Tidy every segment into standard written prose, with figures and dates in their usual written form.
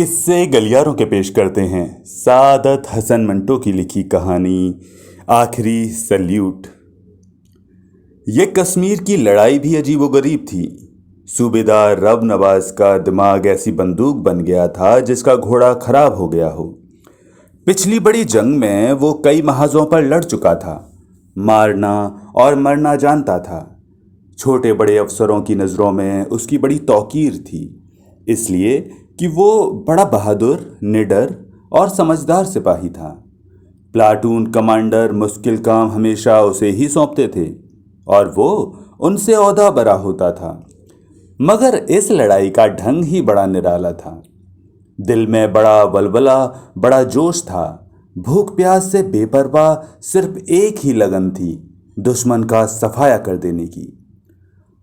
किस्से गलियारों के पेश करते हैं सादत हसन मंटो की लिखी कहानी आखिरी सल्यूट। ये कश्मीर की लड़ाई भी अजीबोगरीब थी। सूबेदार रब नवाज का दिमाग ऐसी बंदूक बन गया था जिसका घोड़ा खराब हो गया हो। पिछली बड़ी जंग में वो कई महाजों पर लड़ चुका था, मारना और मरना जानता था। छोटे बड़े अफसरों की नज़रों में उसकी बड़ी तौकीर थी, इसलिए कि वो बड़ा बहादुर, निडर और समझदार सिपाही था। प्लाटून कमांडर मुश्किल काम हमेशा उसे ही सौंपते थे और वो उनसे ओहदा बरा होता था। मगर इस लड़ाई का ढंग ही बड़ा निराला था। दिल में बड़ा वलवला, बड़ा जोश था। भूख प्यास से बेपरवाह सिर्फ एक ही लगन थी, दुश्मन का सफाया कर देने की।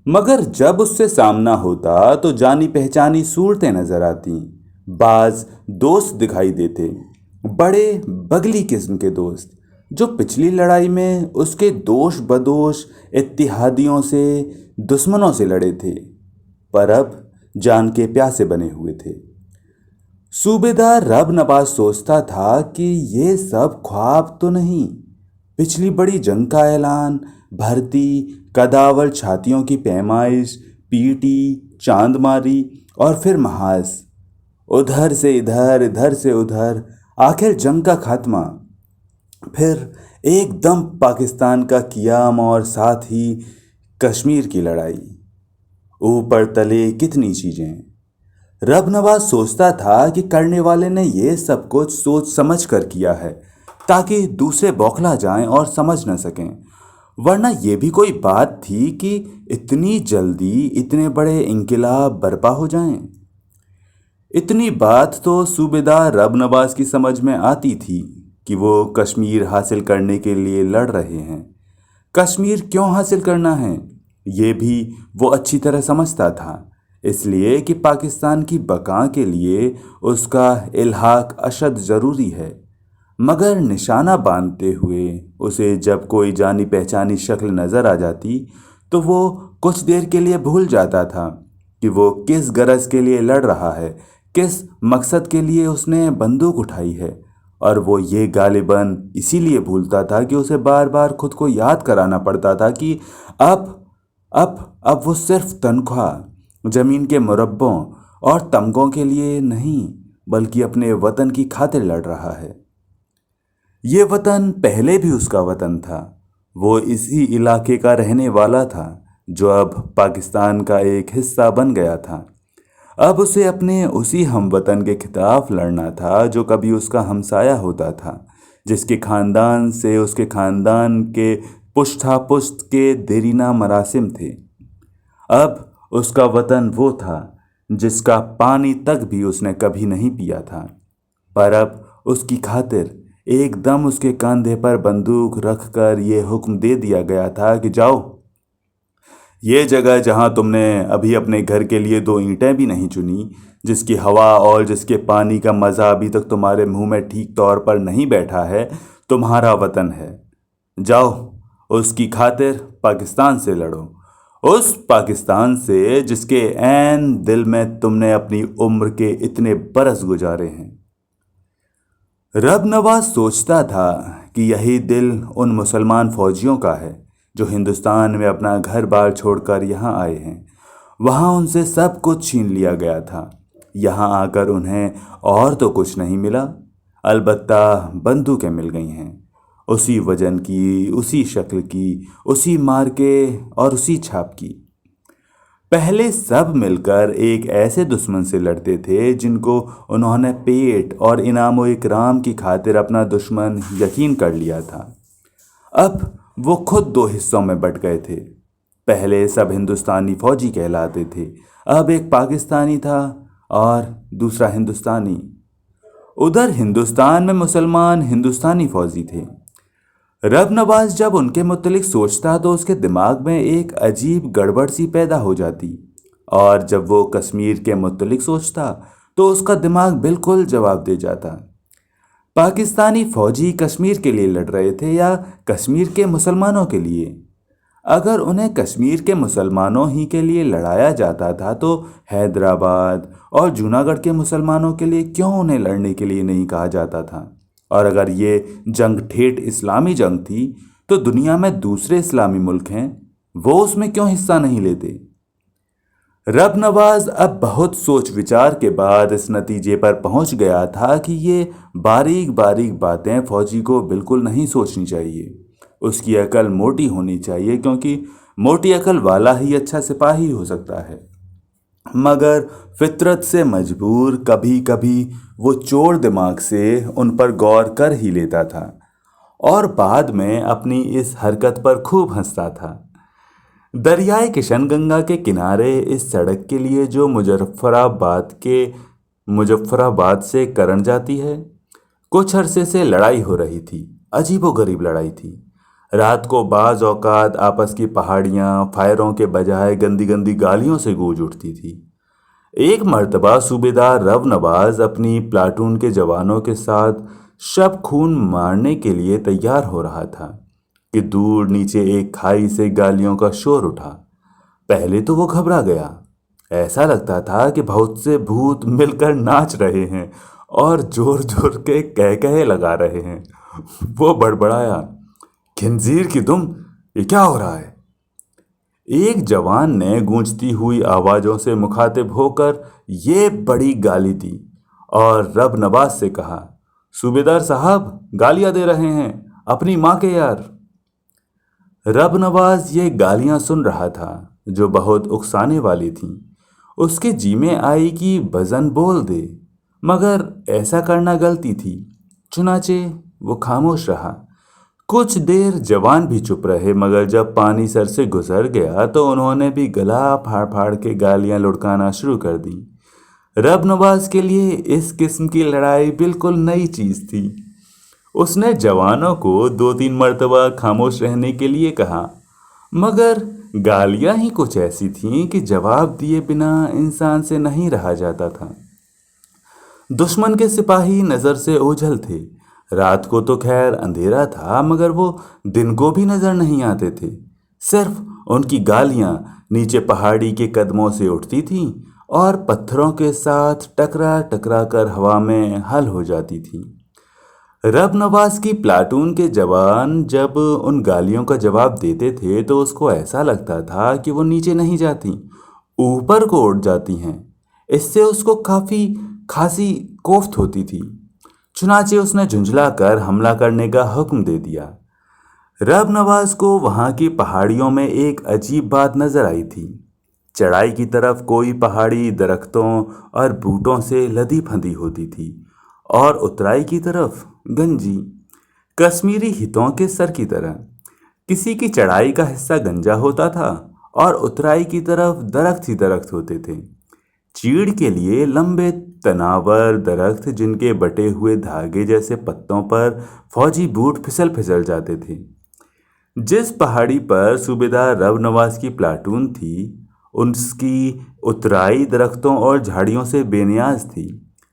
मगर जब उससे सामना होता तो जानी पहचानी सूरतें नजर आती। बाज दोस्त दिखाई देते, बड़े बगली किस्म के दोस्त, जो पिछली लड़ाई में उसके दोष बदोश इत्तिहादियों से, दुश्मनों से लड़े थे, पर अब जान के प्यासे बने हुए थे। सूबेदार रब नवाज सोचता था कि ये सब ख्वाब तो नहीं। पिछली बड़ी जंग का ऐलान, भर्ती, कदावर छातियों की पैमाइश, पीटी, चांदमारी और फिर महाज, उधर से इधर, इधर से उधर, आखिर जंग का खात्मा, फिर एकदम पाकिस्तान का कियाम और साथ ही कश्मीर की लड़ाई। ऊपर तले कितनी चीजें। रब नवाज सोचता था कि करने वाले ने ये सब कुछ सोच समझ कर किया है ताकि दूसरे बौखला जाएं और समझ न सकें, वरना ये भी कोई बात थी कि इतनी जल्दी इतने बड़े इंकिलाब बर्पा हो जाएं। इतनी बात तो सूबेदार रब नवाज की समझ में आती थी कि वो कश्मीर हासिल करने के लिए लड़ रहे हैं। कश्मीर क्यों हासिल करना है ये भी वो अच्छी तरह समझता था, इसलिए कि पाकिस्तान की बका के लिए उसका इल्हाक अशद ज़रूरी है। मगर निशाना बांधते हुए उसे जब कोई जानी पहचानी शक्ल नज़र आ जाती तो वो कुछ देर के लिए भूल जाता था कि वो किस गरज के लिए लड़ रहा है, किस मकसद के लिए उसने बंदूक उठाई है। और वो ये गालिबन इसीलिए भूलता था कि उसे बार बार खुद को याद कराना पड़ता था कि अब वो सिर्फ तनख्वाह, ज़मीन के मुरब्बों और तमगों के लिए नहीं, बल्कि अपने वतन की खातिर लड़ रहा है। ये वतन पहले भी उसका वतन था। वो इसी इलाके का रहने वाला था जो अब पाकिस्तान का एक हिस्सा बन गया था। अब उसे अपने उसी हमवतन के खिलाफ लड़ना था जो कभी उसका हमसाया होता था, जिसके खानदान से उसके खानदान के पुश्तापुश्त के देरीना मरासिम थे। अब उसका वतन वो था जिसका पानी तक भी उसने कभी नहीं पिया था, पर अब उसकी खातिर एकदम उसके कंधे पर बंदूक रखकर ये हुक्म दे दिया गया था कि जाओ, ये जगह जहां तुमने अभी अपने घर के लिए 2 ईंटें भी नहीं चुनी, जिसकी हवा और जिसके पानी का मज़ा अभी तक तुम्हारे मुंह में ठीक तौर पर नहीं बैठा है, तुम्हारा वतन है। जाओ, उसकी खातिर पाकिस्तान से लड़ो, उस पाकिस्तान से जिसके ऐन दिल में तुमने अपनी उम्र के इतने बरस गुजारे हैं। रब नवाज सोचता था कि यही दिल उन मुसलमान फौजियों का है जो हिंदुस्तान में अपना घर बार छोड़कर यहाँ आए हैं। वहाँ उनसे सब कुछ छीन लिया गया था। यहाँ आकर उन्हें और तो कुछ नहीं मिला, अलबत्ता बंदूकें मिल गई हैं, उसी वजन की, उसी शक्ल की, उसी मार्के और उसी छाप की। पहले सब मिलकर एक ऐसे दुश्मन से लड़ते थे जिनको उन्होंने पेट और इनाम व इकराम की खातिर अपना दुश्मन यकीन कर लिया था। अब वो खुद 2 हिस्सों में बट गए थे। पहले सब हिंदुस्तानी फौजी कहलाते थे, अब एक पाकिस्तानी था और दूसरा हिंदुस्तानी। उधर हिंदुस्तान में मुसलमान हिंदुस्तानी फौजी थे। रब नवाज जब उनके मुतलिक सोचता तो उसके दिमाग में एक अजीब गड़बड़ सी पैदा हो जाती, और जब वो कश्मीर के मुतलिक सोचता तो उसका दिमाग बिल्कुल जवाब दे जाता। पाकिस्तानी फौजी कश्मीर के लिए लड़ रहे थे या कश्मीर के मुसलमानों के लिए? अगर उन्हें कश्मीर के मुसलमानों ही के लिए लड़ाया जाता था तो हैदराबाद और जूनागढ़ के मुसलमानों के लिए क्यों उन्हें लड़ने के लिए नहीं कहा जाता था? और अगर ये जंग ठेठ इस्लामी जंग थी तो दुनिया में दूसरे इस्लामी मुल्क हैं, वो उसमें क्यों हिस्सा नहीं लेते? रब नवाज अब बहुत सोच विचार के बाद इस नतीजे पर पहुंच गया था कि ये बारीक बारीक बातें फौजी को बिल्कुल नहीं सोचनी चाहिए। उसकी अकल मोटी होनी चाहिए, क्योंकि मोटी अकल वाला ही अच्छा सिपाही हो सकता है। मगर फितरत से मजबूर कभी कभी वो चोर दिमाग से उन पर गौर कर ही लेता था और बाद में अपनी इस हरकत पर खूब हंसता था। दरियाए किशनगंगा के किनारे इस सड़क के लिए जो मुजफ्फराबाद से करण जाती है, कुछ अरसे से लड़ाई हो रही थी। अजीबोगरीब लड़ाई थी। रात को बाज औकात आपस की पहाड़ियां फायरों के बजाय गंदी गंदी गालियों से गूंज उठती थी। एक मर्तबा सूबेदार रव नवाज अपनी प्लाटून के जवानों के साथ शब खून मारने के लिए तैयार हो रहा था कि दूर नीचे एक खाई से गालियों का शोर उठा। पहले तो वो घबरा गया। ऐसा लगता था कि बहुत से भूत मिलकर नाच रहे हैं और जोर जोर के कह कहे लगा रहे हैं। वो बड़बड़ाया, खिंजीर की दुम, ये क्या हो रहा है? एक जवान ने गूंजती हुई आवाजों से मुखातिब होकर ये बड़ी गाली दी और रब नवाज से कहा, सूबेदार साहब गालियां दे रहे हैं, अपनी माँ के यार। रब नवाज ये गालियां सुन रहा था जो बहुत उकसाने वाली थीं। उसके जी में आई कि बजन बोल दे, मगर ऐसा करना गलती थी। चुनाचे वो खामोश रहा। कुछ देर जवान भी चुप रहे, मगर जब पानी सर से गुजर गया तो उन्होंने भी गला फाड़ फाड़ के गालियां लुढ़काना शुरू कर दी। रब नवाज के लिए इस किस्म की लड़ाई बिल्कुल नई चीज थी। उसने जवानों को 2-3 मर्तबा खामोश रहने के लिए कहा, मगर गालियां ही कुछ ऐसी थीं कि जवाब दिए बिना इंसान से नहीं रहा जाता था। दुश्मन के सिपाही नजर से ओझल थे। रात को तो खैर अंधेरा था, मगर वो दिन को भी नजर नहीं आते थे। सिर्फ उनकी गालियां नीचे पहाड़ी के कदमों से उठती थीं और पत्थरों के साथ टकरा टकरा कर हवा में हल हो जाती थीं। रब नवाज की प्लाटून के जवान जब उन गालियों का जवाब देते थे तो उसको ऐसा लगता था कि वो नीचे नहीं जाती, ऊपर को उड़ जाती हैं। इससे उसको काफी खासी कोफ्त होती थी। चुनाचे उसने झुंझला कर हमला करने का हुक्म दे दिया। रब नवाज को वहां की पहाड़ियों में एक अजीब बात नजर आई थी। चढ़ाई की तरफ कोई पहाड़ी दरख्तों और बूटों से लदी फंदी होती थी और उतराई की तरफ गंजी, कश्मीरी हितों के सर की तरह। किसी की चढ़ाई का हिस्सा गंजा होता था और उतराई की तरफ दरख्त ही दरख्त होते थे। चीड़ के लिए लंबे तनावर दरख्त जिनके बटे हुए धागे जैसे पत्तों पर फौजी बूट फिसल फिसल जाते थे। जिस पहाड़ी पर सूबेदार रब नवाज की प्लाटून थी, उसकी उतराई दरख्तों और झाड़ियों से बेनियाज थी।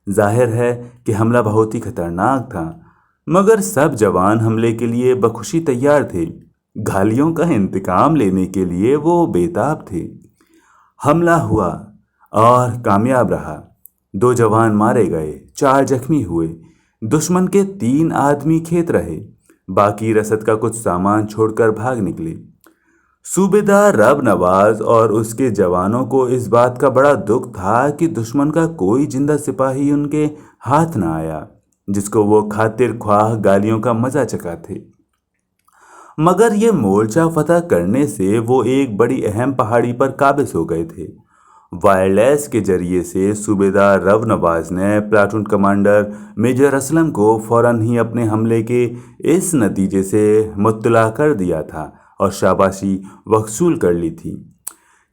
जाहिर है कि हमला बहुत ही खतरनाक था, मगर सब जवान हमले के लिए बखुशी तैयार थे। गालियों का इंतकाम लेने के लिए वो बेताब थे। हमला हुआ और कामयाब रहा। 2 जवान मारे गए, 4 जख्मी हुए। दुश्मन के 3 आदमी खेत रहे, बाकी रसद का कुछ सामान छोड़कर भाग निकले। सूबेदार रब नवाज और उसके जवानों को इस बात का बड़ा दुख था कि दुश्मन का कोई जिंदा सिपाही उनके हाथ न आया, जिसको वो खातिर ख्वाह गालियों का मजा चखाते। मगर ये मोर्चा फतह करने से वो एक बड़ी अहम पहाड़ी पर काबिज हो गए थे। वायरलेस के जरिए से सूबेदार रब नवाज ने प्लाटून कमांडर मेजर असलम को फौरन ही अपने हमले के इस नतीजे से मुत्तला कर दिया था और शाबाशी वसूल कर ली थी।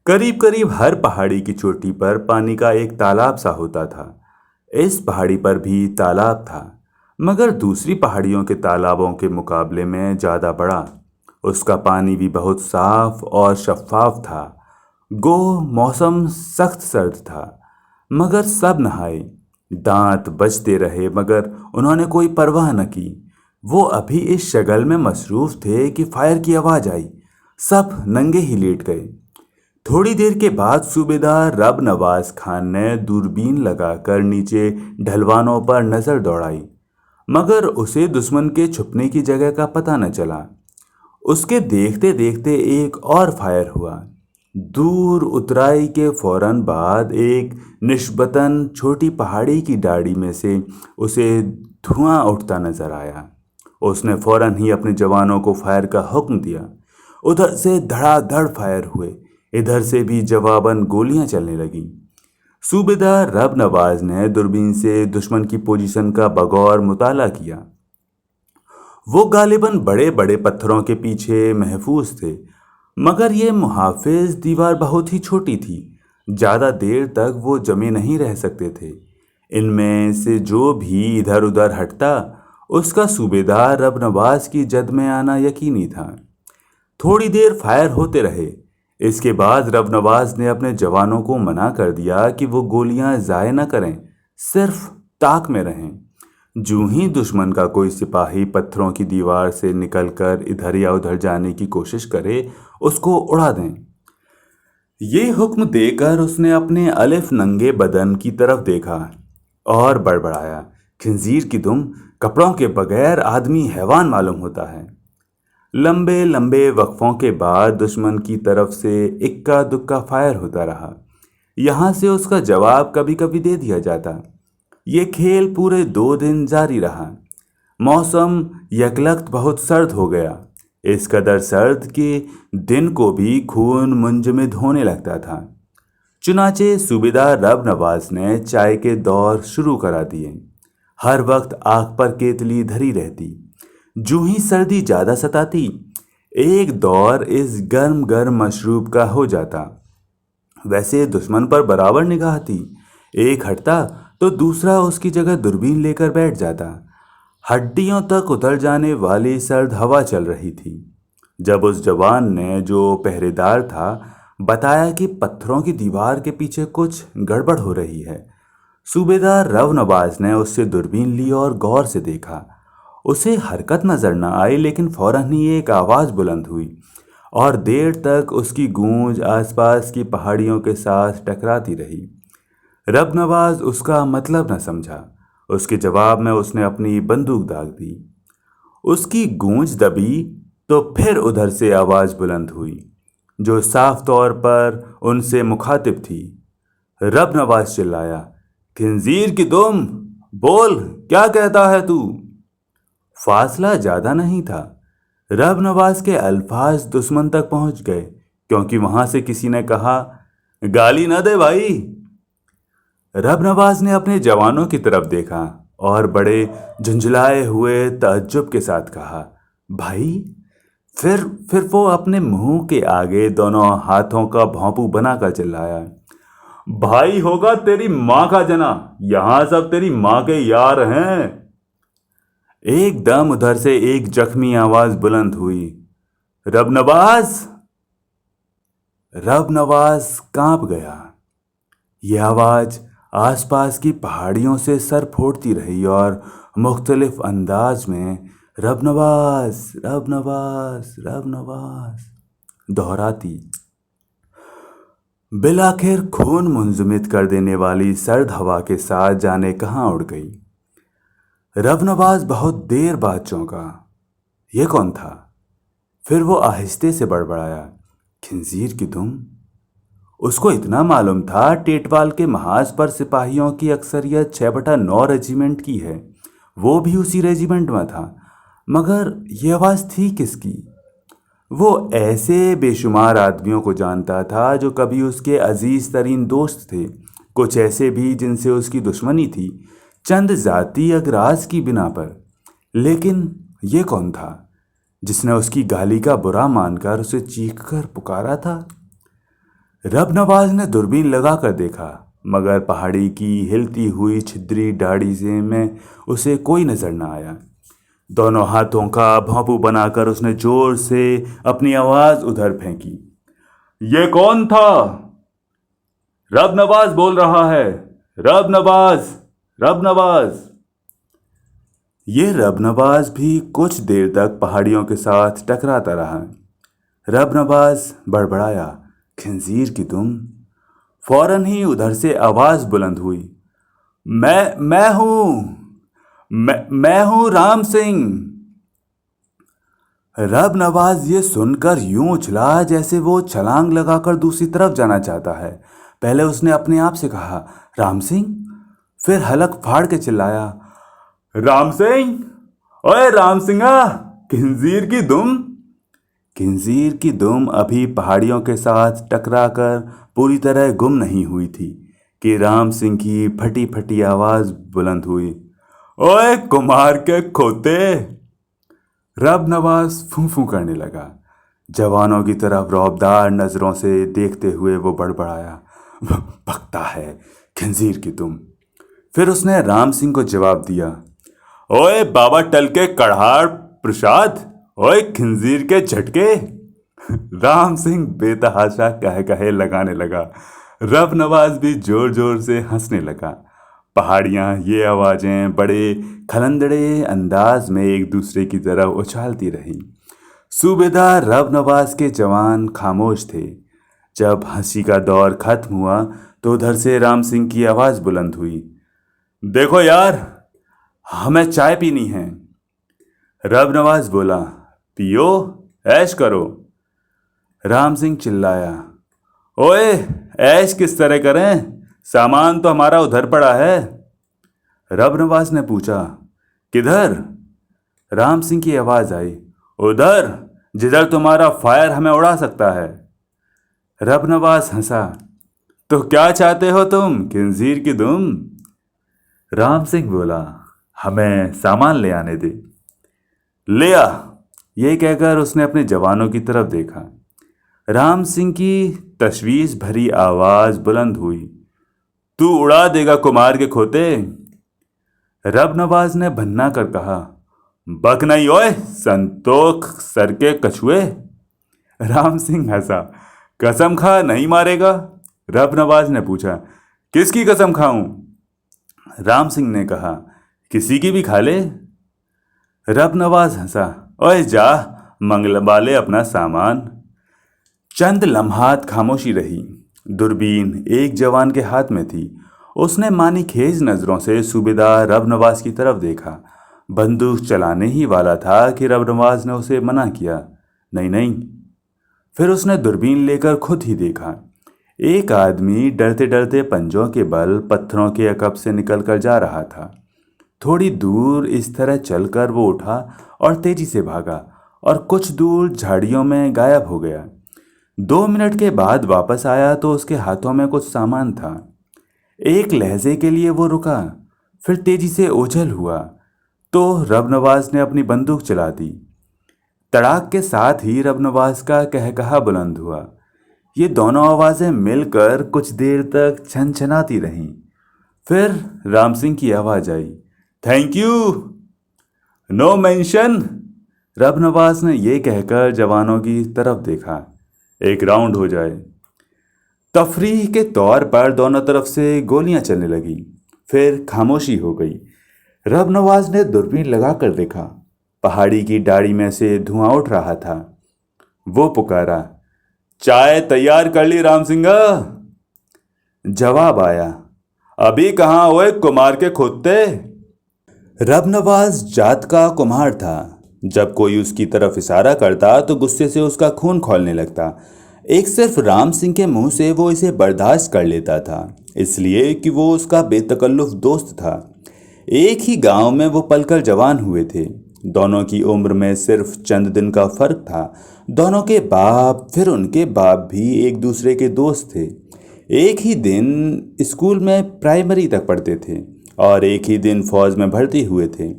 करीब करीब हर पहाड़ी की चोटी पर पानी का एक तालाब सा होता था। इस पहाड़ी पर भी तालाब था, मगर दूसरी पहाड़ियों के तालाबों के मुकाबले में ज़्यादा बड़ा। उसका पानी भी बहुत साफ और शफाफ था। गो मौसम सख्त सर्द था, मगर सब नहाए। दांत बजते रहे, मगर उन्होंने कोई परवाह न की। वो अभी इस शगल में मसरूफ थे कि फायर की आवाज़ आई। सब नंगे ही लेट गए। थोड़ी देर के बाद सूबेदार रब नवाज खान ने दूरबीन लगाकर नीचे ढलवानों पर नजर दौड़ाई, मगर उसे दुश्मन के छुपने की जगह का पता न चला। उसके देखते देखते एक और फायर हुआ। दूर उतराई के फौरन बाद एक निस्बतन छोटी पहाड़ी की डाड़ी में से उसे धुआं उठता नजर आया। उसने फौरन ही अपने जवानों को फायर का हुक्म दिया। उधर से धड़ाधड़ फायर हुए, इधर से भी जवाबन गोलियां चलने लगीं। सूबेदार रब नवाज ने दूरबीन से दुश्मन की पोजीशन का बगौर मुताला किया। वो गालिबन बड़े बड़े पत्थरों के पीछे महफूज थे, मगर ये मुहाफिज दीवार बहुत ही छोटी थी। ज़्यादा देर तक वो जमे नहीं रह सकते थे। इनमें से जो भी इधर उधर हटता, उसका सूबेदार रब नवाज की जद में आना यकीनी था। थोड़ी देर फायर होते रहे। इसके बाद रब नवाज ने अपने जवानों को मना कर दिया कि वो गोलियां ज़ाय न करें, सिर्फ ताक में रहें। जूं ही दुश्मन का कोई सिपाही पत्थरों की दीवार से निकलकर इधर या उधर जाने की कोशिश करे, उसको उड़ा दें। ये हुक्म देकर उसने अपने अलिफ नंगे बदन की तरफ देखा और बड़बड़ाया, खंजीर की दुम, कपड़ों के बगैर आदमी हैवान मालूम होता है। लंबे लंबे वक्फों के बाद दुश्मन की तरफ से इक्का दुक्का फायर होता रहा। यहाँ से उसका जवाब कभी कभी दे दिया जाता। ये खेल पूरे 2 दिन जारी रहा। मौसम यकलख्त बहुत सर्द हो गया, इस कदर सर्द कि दिन को भी खून मुंजमद होने लगता था। चुनाचे सूबेदार रब नवाज ने चाय के दौर शुरू करा दिए। हर वक्त आग पर केतली धरी रहती। जूं ही सर्दी ज़्यादा सताती, एक दौर इस गर्म गर्म मशरूब का हो जाता। वैसे दुश्मन पर बराबर निगाह थी। एक हटता तो दूसरा उसकी जगह दूरबीन लेकर बैठ जाता। हड्डियों तक उतर जाने वाली सर्द हवा चल रही थी। जब उस जवान ने, जो पहरेदार था, बताया कि पत्थरों की दीवार के पीछे कुछ गड़बड़ हो रही है, सूबेदार रब नवाज ने उससे दूरबीन ली और गौर से देखा। उसे हरकत नजर न आई, लेकिन फौरन ही एक आवाज़ बुलंद हुई और देर तक उसकी गूंज आसपास की पहाड़ियों के साथ टकराती रही। रब नवाज उसका मतलब न समझा। उसके जवाब में उसने अपनी बंदूक दाग दी। उसकी गूंज दबी तो फिर उधर से आवाज़ बुलंद हुई, जो साफ तौर पर उनसे मुखातिब थी। रब नवाज चिल्लाया, खंजीर की दुम, बोल, क्या कहता है तू? फासला ज़्यादा नहीं था। रब नवाज के अल्फाज दुश्मन तक पहुंच गए, क्योंकि वहां से किसी ने कहा, गाली न दे भाई। रब नवाज ने अपने जवानों की तरफ देखा और बड़े झुंझलाए हुए तअज्जुब के साथ कहा, भाई? फिर वो अपने मुंह के आगे दोनों हाथों का भौंपू बनाकर चिल्लाया, भाई होगा तेरी माँ का जना, यहां सब तेरी माँ के यार हैं। एकदम उधर से एक जख्मी आवाज बुलंद हुई, रब नवाज। रब नवाज कांप गया। यह आवाज आसपास की पहाड़ियों से सर फोड़ती रही और मुख्तलिफ अंदाज में रब नवाज, रब नवाज, रब नवाज दोहराती। बिलाखिर खून मुंजमद कर देने वाली सर्द हवा के साथ जाने कहाँ उड़ गई। रब नवाज बहुत देर बाद चौंका। यह कौन था? फिर वो आहिस्ते से बड़बड़ाया, खंजीर की दुम। उसको इतना मालूम था टेटवाल के महाज पर सिपाहियों की अक्सरियत 6/9 रेजिमेंट की है। वो भी उसी रेजिमेंट में था, मगर ये आवाज़ थी किसकी? वो ऐसे बेशुमार आदमियों को जानता था जो कभी उसके अजीज तरीन दोस्त थे, कुछ ऐसे भी जिनसे उसकी दुश्मनी थी, चंद जाती अगराज की बिना पर। लेकिन ये कौन था जिसने उसकी गाली का बुरा मानकर उसे चीखकर पुकारा था? रब नवाज ने दूरबीन लगा कर देखा, मगर पहाड़ी की हिलती हुई छिद्री डाड़ी से में उसे कोई नजर न आया। दोनों हाथों का भौंपू बनाकर उसने जोर से अपनी आवाज उधर फेंकी, ये कौन था? रब नवाज बोल रहा है, रब नवाज, रब नवाज। ये रब नवाज भी कुछ देर तक पहाड़ियों के साथ टकराता रहा। रब नवाज बड़बड़ाया, खिंजीर की तुम। फौरन ही उधर से आवाज बुलंद हुई, मैं हूं, मैं हूं राम सिंह। रब नवाज ये सुनकर यूं उछला जैसे वो छलांग लगाकर दूसरी तरफ जाना चाहता है। पहले उसने अपने आप से कहा, राम सिंह। फिर हलक फाड़ के चिल्लाया, राम सिंह, ओए राम सिंहा, खिंजीर की दुम। खिंजीर की दुम अभी पहाड़ियों के साथ टकराकर पूरी तरह गुम नहीं हुई थी कि राम सिंह की फटी फटी आवाज बुलंद हुई, ओए कुमार के खोते। रब नवाज फूं फूं करने लगा। जवानों की तरफ रौबदार नजरों से देखते हुए वो बड़बड़ाया, भगता है खंजीर की तुम। फिर उसने राम सिंह को जवाब दिया, ओए बाबा टल के कड़ाड़ प्रसाद, ओए खंजीर के झटके। राम सिंह बेतहाशा कह कहे लगाने लगा। रब नवाज भी जोर जोर से हंसने लगा। पहाड़ियाँ ये आवाज़ें बड़े खलंदड़े अंदाज में एक दूसरे की तरफ उछालती रहीं। सूबेदार रब नवाज के जवान खामोश थे। जब हंसी का दौर खत्म हुआ तो उधर से राम सिंह की आवाज़ बुलंद हुई, देखो यार, हमें चाय पीनी है। रब नवाज बोला, पियो, ऐश करो। राम सिंह चिल्लाया, ओए ऐश किस तरह करें, सामान तो हमारा उधर पड़ा है। रब नवाज ने पूछा, किधर? राम सिंह की आवाज आई, उधर जिधर तुम्हारा फायर हमें उड़ा सकता है। रब नवाज हंसा, तो क्या चाहते हो तुम खिंजीर की दुम? राम सिंह बोला, हमें सामान ले आने दे। ले आ, ये कहकर उसने अपने जवानों की तरफ देखा। राम सिंह की तशवीश भरी आवाज बुलंद हुई, तू उड़ा देगा कुमार के खोते। रब नवाज ने भन्ना कर कहा, बक नहीं ओए संतोख सर के कछुए। राम सिंह हंसा, कसम खा नहीं मारेगा। रब नवाज ने पूछा, किसकी कसम खाऊं? राम सिंह ने कहा, किसी की भी खा ले। रब नवाज हंसा, ओए जा मंगलवा ले अपना सामान। चंद लम्हात खामोशी रही। दूरबीन एक जवान के हाथ में थी। उसने मानी खेज नजरों से सूबेदार रब नवाज की तरफ देखा। बंदूक चलाने ही वाला था कि रब नवाज ने उसे मना किया, नहीं नहीं। फिर उसने दूरबीन लेकर खुद ही देखा। एक आदमी डरते डरते पंजों के बल पत्थरों के अकब से निकलकर जा रहा था। थोड़ी दूर इस तरह चलकर वो उठा और तेजी से भागा और कुछ दूर झाड़ियों में गायब हो गया। 2 मिनट के बाद वापस आया तो उसके हाथों में कुछ सामान था। एक लहजे के लिए वो रुका, फिर तेजी से ओझल हुआ तो रब नवाज ने अपनी बंदूक चला दी। तड़ाक के साथ ही रब नवाज का कहकहा बुलंद हुआ। ये दोनों आवाज़ें मिलकर कुछ देर तक छनछनाती रहीं। फिर राम सिंह की आवाज़ आई, थैंक यू, नो मेंशन। रब नवाज ने यह कहकर जवानों की तरफ देखा, एक राउंड हो जाए। तफरीह के तौर पर दोनों तरफ से गोलियां चलने लगी। फिर खामोशी हो गई। रब नवाज ने दूरबीन लगाकर देखा। पहाड़ी की डाड़ी में से धुआं उठ रहा था। वो पुकारा, चाय तैयार कर ली राम सिंह? जवाब आया, अभी कहाँ ओए कुमार के खोते। रब नवाज जात का कुम्हार था। जब कोई उसकी तरफ इशारा करता तो गुस्से से उसका खून खौलने लगता। एक सिर्फ राम सिंह के मुंह से वो इसे बर्दाश्त कर लेता था, इसलिए कि वो उसका बेतकल्लुफ दोस्त था। एक ही गांव में वो पलकर जवान हुए थे। दोनों की उम्र में सिर्फ चंद दिन का फर्क था। दोनों के बाप फिर उनके बाप भी एक दूसरे के दोस्त थे। एक ही दिन स्कूल में प्राइमरी तक पढ़ते थे और एक ही दिन फौज में भर्ती हुए थे।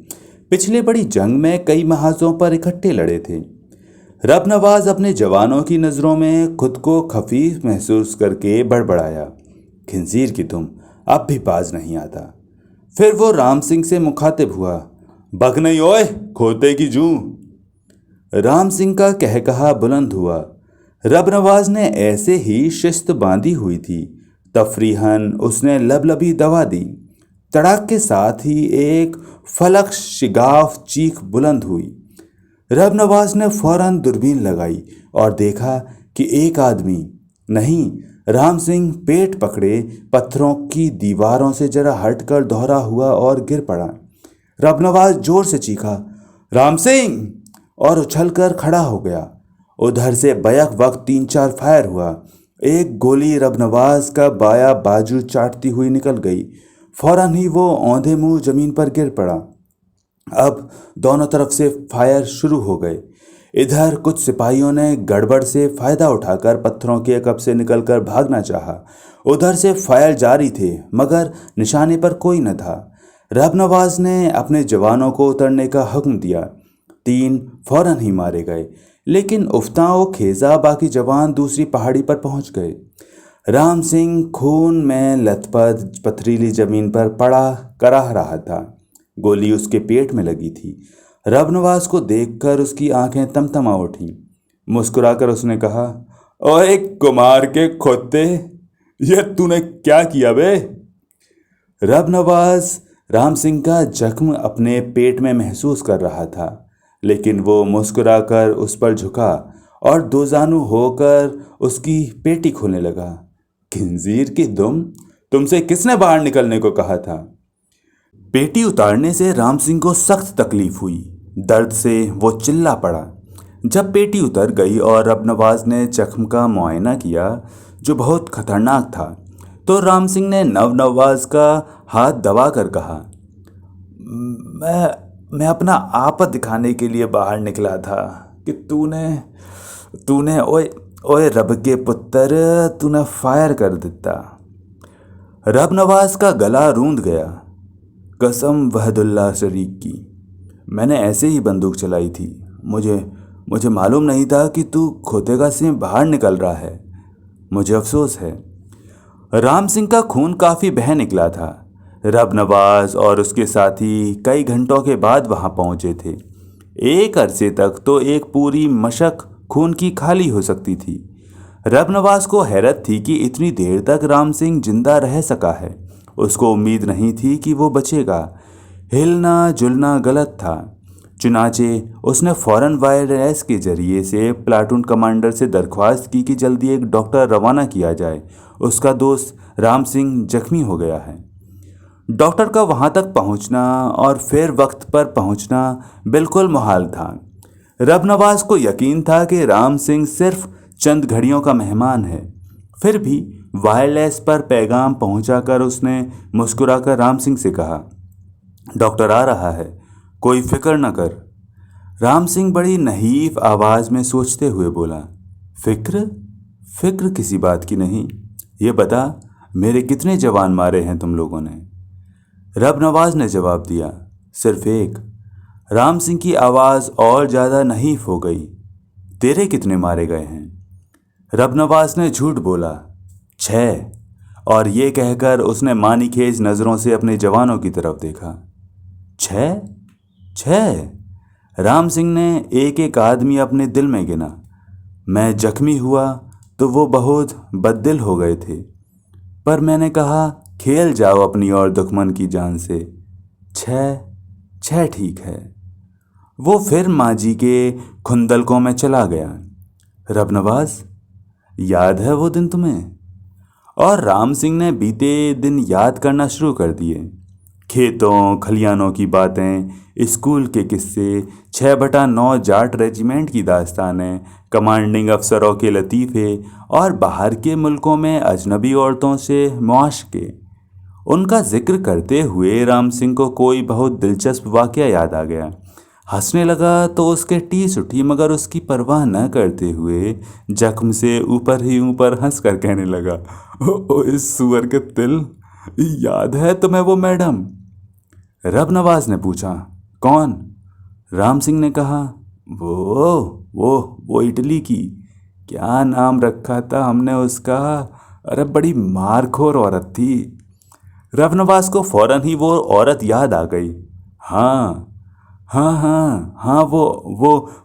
पिछले बड़ी जंग में कई महाजों पर इकट्ठे लड़े थे। रब नवाज अपने जवानों की नज़रों में खुद को खफीफ महसूस करके बड़बड़ाया, खिंजीर की तुम अब भी बाज नहीं आता। फिर वो राम सिंह से मुखातिब हुआ, बक नहीं ओए खोते की जूं। राम सिंह का कहकहा बुलंद हुआ। रब नवाज ने ऐसे ही शिस्त बांधी हुई थी। तफरीहन उसने लबलबी दवा दी। तड़ाक के साथ ही एक फलक शिगाफ चीख बुलंद हुई। रब नवाज ने फौरन दूरबीन लगाई और देखा कि एक आदमी नहीं, राम सिंह पेट पकड़े पत्थरों की दीवारों से जरा हटकर दोहरा हुआ और गिर पड़ा। रब नवाज जोर से चीखा, राम सिंह, और उछलकर खड़ा हो गया। उधर से बैक वक्त 3-4 फायर हुआ। एक गोली रब नवाज का बाया बाजू चाटती हुई निकल गई। फौरन ही वो औंधे मुंह जमीन पर गिर पड़ा। अब दोनों तरफ से फायर शुरू हो गए। इधर कुछ सिपाहियों ने गड़बड़ से फायदा उठाकर पत्थरों के कब से निकलकर भागना चाहा। उधर से फायर जारी थे मगर निशाने पर कोई न था। रब नवाज ने अपने जवानों को उतरने का हुक्म दिया। 3 फौरन ही मारे गए, लेकिन उफ्ताओ खेजा बाकी जवान दूसरी पहाड़ी पर पहुंच गए। राम सिंह खून में लथपथ पथरीली जमीन पर पड़ा कराह रहा था। गोली उसके पेट में लगी थी। रब नवाज को देखकर उसकी आंखें तमतमा उठी। मुस्कुराकर उसने कहा, ओए कुमार के खोते, ये तूने क्या किया बे? रब नवाज राम सिंह का जख्म अपने पेट में महसूस कर रहा था, लेकिन वो मुस्कुराकर उस पर झुका और दोजानू होकर उसकी पेटी खोलने लगा। खिंजीर की तुमसे किसने बाहर निकलने को कहा था? पेटी उतारने से राम सिंह को सख्त तकलीफ हुई। दर्द से वो चिल्ला पड़ा। जब पेटी उतर गई और रब नवाज ने जख्म का मुआयना किया, जो बहुत खतरनाक था, तो राम सिंह ने नवाज का हाथ दबाकर कहा, मैं अपना आपत दिखाने के लिए बाहर निकला था कि तूने ओए ओए रब के पुत्र, तूने फायर कर देता। रब नवाज का गला रूंध गया। कसम वहदुल्ला शरीक की, मैंने ऐसे ही बंदूक चलाई थी। मुझे मालूम नहीं था कि तू खोतेगा से बाहर निकल रहा है। मुझे अफसोस है। राम सिंह का खून काफ़ी बह निकला था। रब नवाज और उसके साथी कई घंटों के बाद वहां पहुंचे थे। एक अरसे तक तो एक पूरी मशक खून की खाली हो सकती थी। रब नवाज को हैरत थी कि इतनी देर तक राम सिंह जिंदा रह सका है। उसको उम्मीद नहीं थी कि वो बचेगा। हिलना जुलना गलत था। चुनाचे उसने फौरन वायरलेस के जरिए से प्लाटून कमांडर से दरख्वास्त की कि जल्दी एक डॉक्टर रवाना किया जाए। उसका दोस्त राम सिंह जख्मी हो गया है। डॉक्टर का वहां तक पहुंचना और फिर वक्त पर पहुंचना बिल्कुल मुहाल था। रब नवाज को यकीन था कि राम सिंह सिर्फ चंद घड़ियों का मेहमान है। फिर भी वायरलेस पर पैगाम पहुंचाकर उसने मुस्कुराकर राम सिंह से कहा, डॉक्टर आ रहा है, कोई फिक्र न कर। राम सिंह बड़ी नहीफ आवाज में सोचते हुए बोला, फिक्र किसी बात की नहीं। ये बता, मेरे कितने जवान मारे हैं तुम लोगों ने? रब नवाज ने जवाब दिया, सिर्फ एक। राम सिंह की आवाज़ और ज़्यादा नहीफ हो गई, तेरे कितने मारे गए हैं? रब नवाज ने झूठ बोला, 6। और ये कहकर उसने मानीखेज नज़रों से अपने जवानों की तरफ देखा। 6? राम सिंह ने एक एक आदमी अपने दिल में गिना। मैं जख्मी हुआ तो वो बहुत बददिल हो गए थे, पर मैंने कहा खेल जाओ अपनी और दुश्मन की जान से। 6 ठीक है। वो फिर माजी के खुंदलकों में चला गया। रब नवाज, याद है वो दिन तुम्हें? और राम सिंह ने बीते दिन याद करना शुरू कर दिए। खेतों खलियानों की बातें, स्कूल के किस्से, 6/9 जाट रेजिमेंट की दास्तानें, कमांडिंग अफसरों के लतीफ़े और बाहर के मुल्कों में अजनबी औरतों से मुआशके। उनका जिक्र करते हुए राम सिंह को कोई बहुत दिलचस्प वाक़या याद आ गया। हंसने लगा तो उसके टीस उठी, मगर उसकी परवाह न करते हुए जख्म से ऊपर ही ऊपर हंस कर कहने लगा, ओ इस सुअर के तिल, याद है तुम्हें वो मैडम? रब नवाज ने पूछा, कौन? राम सिंह ने कहा, वो इटली की, क्या नाम रखा था हमने उसका? अरे बड़ी मारखोर औरत थी। रब नवाज को फौरन ही वो औरत याद आ गई। हाँ,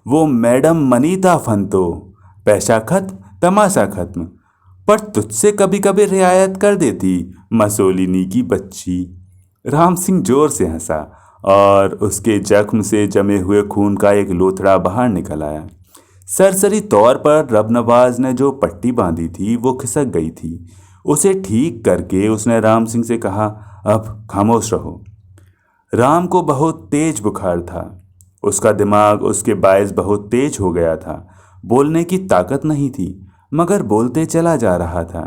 वो मैडम मनीता फंतो। पैसा खत्म, तमाशा खत्म, पर तुझसे कभी कभी रियायत कर देती, मसोलिनी की बच्ची। राम सिंह जोर से हंसा और उसके जख्म से जमे हुए खून का एक लोथड़ा बाहर निकल आया। सरसरी तौर पर रबनवाज ने जो पट्टी बांधी थी वो खिसक गई थी। उसे ठीक करके उसने राम सिंह से कहा, अब खामोश रहो। राम को बहुत तेज बुखार था। उसका दिमाग उसके बायस बहुत तेज हो गया था। बोलने की ताकत नहीं थी, मगर बोलते चला जा रहा था।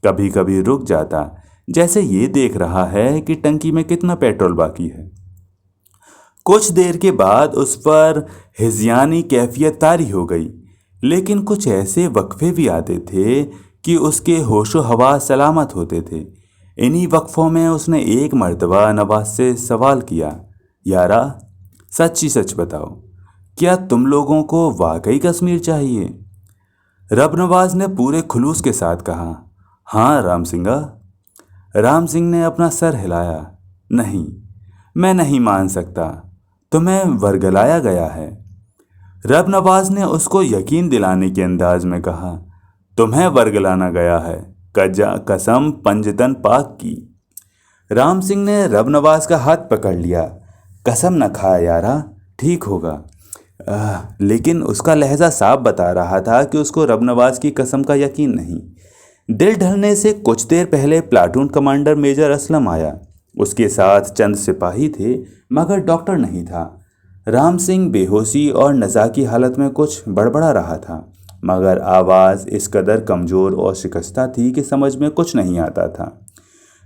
कभी कभी रुक जाता, जैसे ये देख रहा है कि टंकी में कितना पेट्रोल बाकी है। कुछ देर के बाद उस पर हिज़यानी कैफियत तारी हो गई, लेकिन कुछ ऐसे वक्फे भी आते थे कि उसके होशो हवास सलामत होते थे। इन्हीं वक्फों में उसने एक मर्तबा नवाज से सवाल किया, यारा सच्ची सच बताओ, क्या तुम लोगों को वाकई कश्मीर चाहिए? रबनवाज ने पूरे खुलूस के साथ कहा, हाँ राम सिंगा। राम सिंह ने अपना सर हिलाया, नहीं, मैं नहीं मान सकता, तुम्हें वर्गलाया गया है। रबनवाज ने उसको यकीन दिलाने के अंदाज में कहा, तुम्हें वर्गलाना गया है, कसम पंजतन पाक की। राम सिंह ने रबनवाज का हाथ पकड़ लिया, कसम न खा यारा, ठीक होगा। लेकिन उसका लहजा साफ बता रहा था कि उसको रबनवाज की कसम का यकीन नहीं। दिल ढलने से कुछ देर पहले प्लाटून कमांडर मेजर असलम आया। उसके साथ चंद सिपाही थे, मगर डॉक्टर नहीं था। राम सिंह बेहोशी और नज़ा की हालत में कुछ बड़बड़ा रहा था, मगर आवाज़ इस कदर कमज़ोर और शिकस्ता थी कि समझ में कुछ नहीं आता था।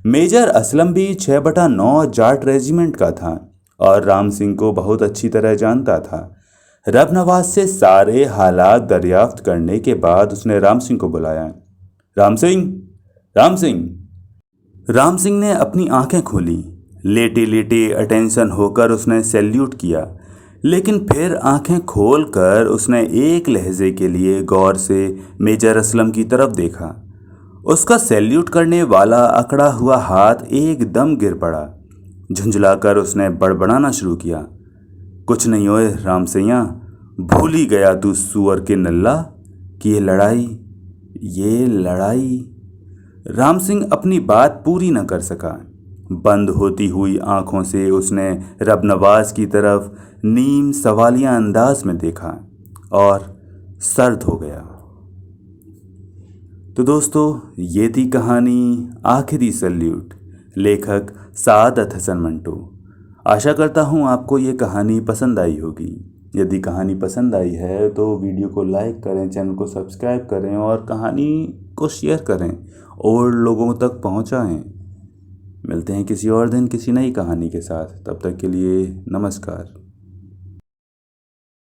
मेजर असलम भी 6/9 जाट रेजिमेंट का था और राम सिंह को बहुत अच्छी तरह जानता था। रबनवाज से सारे हालात दरियाफ्त करने के बाद उसने राम सिंह को बुलाया। राम सिंह, राम सिंह। राम सिंह ने अपनी आंखें खोली। लेटे लेटे अटेंशन होकर उसने सैल्यूट किया, लेकिन फिर आंखें खोलकर उसने एक लहजे के लिए गौर से मेजर असलम की तरफ देखा। उसका सैल्यूट करने वाला अकड़ा हुआ हाथ एकदम गिर पड़ा। झुंझलाकर उसने बड़बड़ाना शुरू किया, कुछ नहीं ओए राम सिंह, भूल ही गया तू सुअर के नल्ला कि ये लड़ाई। राम सिंह अपनी बात पूरी न कर सका। बंद होती हुई आंखों से उसने रबनवाज की तरफ नीम सवालिया अंदाज में देखा और सर्द हो गया। तो दोस्तों, ये थी कहानी आखिरी सल्यूट, लेखक सादत हसन मंटो। आशा करता हूँ आपको ये कहानी पसंद आई होगी। यदि कहानी पसंद आई है तो वीडियो को लाइक करें, चैनल को सब्सक्राइब करें और कहानी को शेयर करें और लोगों तक पहुँचाएं। मिलते हैं किसी और दिन किसी नई कहानी के साथ। तब तक के लिए नमस्कार।